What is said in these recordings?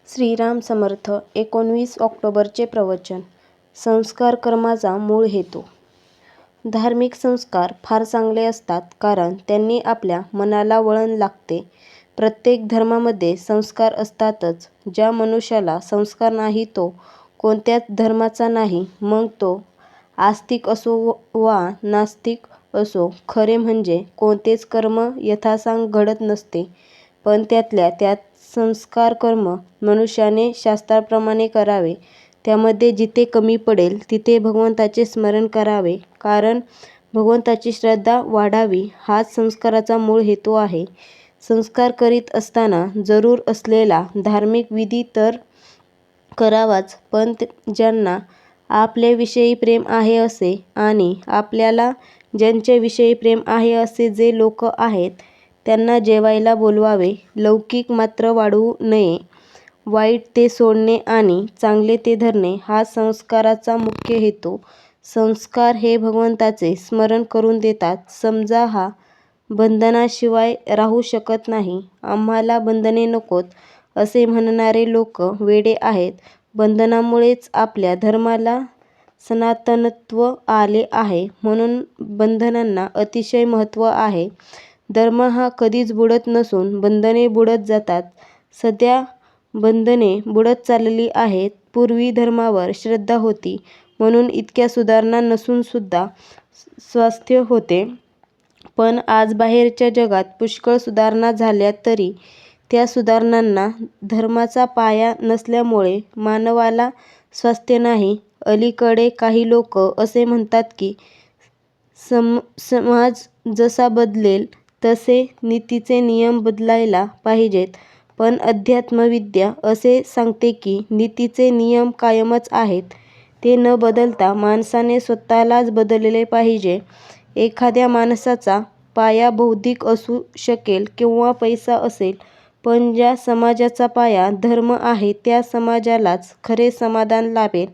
श्रीराम समर्थ 19 ऑक्टोबरचे प्रवचन. संस्कार कर्माचा मूळ हेतू. धार्मिक संस्कार फार चांगले असतात कारण त्यांनी आपल्या मनाला वळण लागते. प्रत्येक धर्मामध्ये संस्कार असतातच. ज्या मनुष्याला संस्कार नाही तो कोणत्याच धर्माचा नाही. मग तो आस्तिक असो वा नास्तिक असो. खरे म्हणजे कोणतेच कर्म यथासांग घडत नसते, पण त्यातल्या त्यात संस्कार कर्म मनुष्याने शास्त्राप्रमाणे करावे. त्यामध्ये जिथे कमी पडेल तिथे भगवंताचे स्मरण करावे, कारण भगवंताची श्रद्धा वाढावी हाच संस्काराचा मूळ हेतू आहे. संस्कार करीत असताना जरूर असलेला धार्मिक विधी तर करावाच, पण ज्यांना आपल्याविषयी प्रेम आहे असे आणि आपल्याला ज्यांच्याविषयी प्रेम आहे असे जे लोक आहेत त्यांना जेवायला बोलवावे. लौकिक मात्र वाढवू नये. वाईट ते सोडणे आणि चांगले ते धरणे हा संस्काराचा मुख्य हेतू. संस्कार हे भगवंताचे स्मरण करून देतात. समजा हा बंधनाशिवाय राहू शकत नाही. आम्हाला बंधने नकोत असे म्हणणारे लोक वेडे आहेत. बंधनामुळेच आपल्या धर्माला सनातनत्व आले आहे, म्हणून बंधनांना अतिशय महत्त्व आहे. धर्म हा कधीच बुडत नसून बंधने बुडत जातात. सध्या बंधने बुडत चालली आहेत. पूर्वी धर्मावर श्रद्धा होती म्हणून इतक्या सुधारणा नसून सुद्धा स्वास्थ्य होते, पण आज बाहेरच्या जगात पुष्कळ सुधारणा झाल्या तरी त्या सुधारणांना धर्माचा पाया नसल्यामुळे मानवाला स्वास्थ्य नाही. अलीकडे काही लोक असे म्हणतात की समाज जसा बदलेल तसे नीतीचे नियम बदलायला पाहिजेत, पण अध्यात्मविद्या असे सांगते की नीतीचे नियम कायमच आहेत. ते न बदलता माणसाने स्वतःलाच बदलले पाहिजे. एखाद्या माणसाचा पाया बौद्धिक असू शकेल किंवा पैसा असेल, पण ज्या समाजाचा पाया धर्म आहे त्या समाजालाच खरे समाधान लाभेल.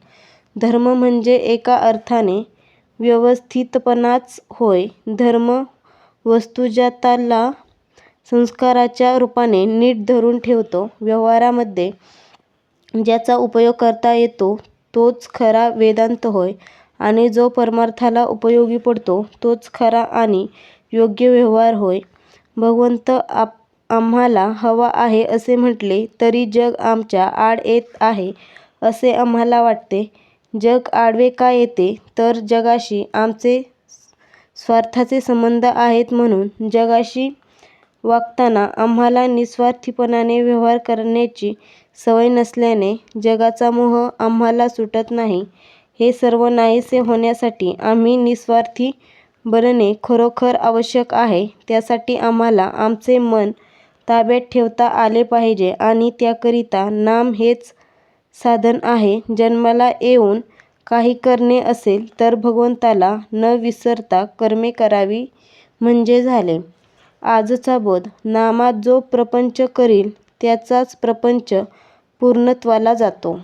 धर्म म्हणजे एका अर्थाने व्यवस्थितपणाच होय. धर्म वस्तुजाताला संस्काराच्या रूपाने नीट धरून ठेवतो. व्यवहारामध्ये ज्याचा उपयोग करता येतो तोच खरा वेदांत होय, आणि जो परमार्थाला उपयोगी पडतो तोच खरा आणि योग्य व्यवहार होय. भगवंत आम्हाला हवा आहे असे म्हटले तरी जग आमच्या आड येत आहे असे आम्हाला वाटते. जग आडवे का येते तर जगाशी आमचे स्वार्थाचे संबंध आहेत. म्हणून जगाशी वागताना आम्हाला निस्वार्थीपणाने व्यवहार करण्याची सवय नसल्याने जगाचा मोह आम्हाला सुटत नाही. हे सर्व नाहीसे होण्यासाठी आम्ही निस्वार्थी बनणे खरोखर आवश्यक आहे. त्यासाठी आम्हाला आमचे मन ताब्यात ठेवता आले पाहिजे आणि त्याकरिता नाम हेच साधन आहे. जन्माला येऊन काही करणे असेल तर भगवंताला न विसरता कर्मे करावी म्हणजे झाले. आजचा बोध. नामात जो प्रपंच करील त्याचाच प्रपंच पूर्णत्वाला जातो.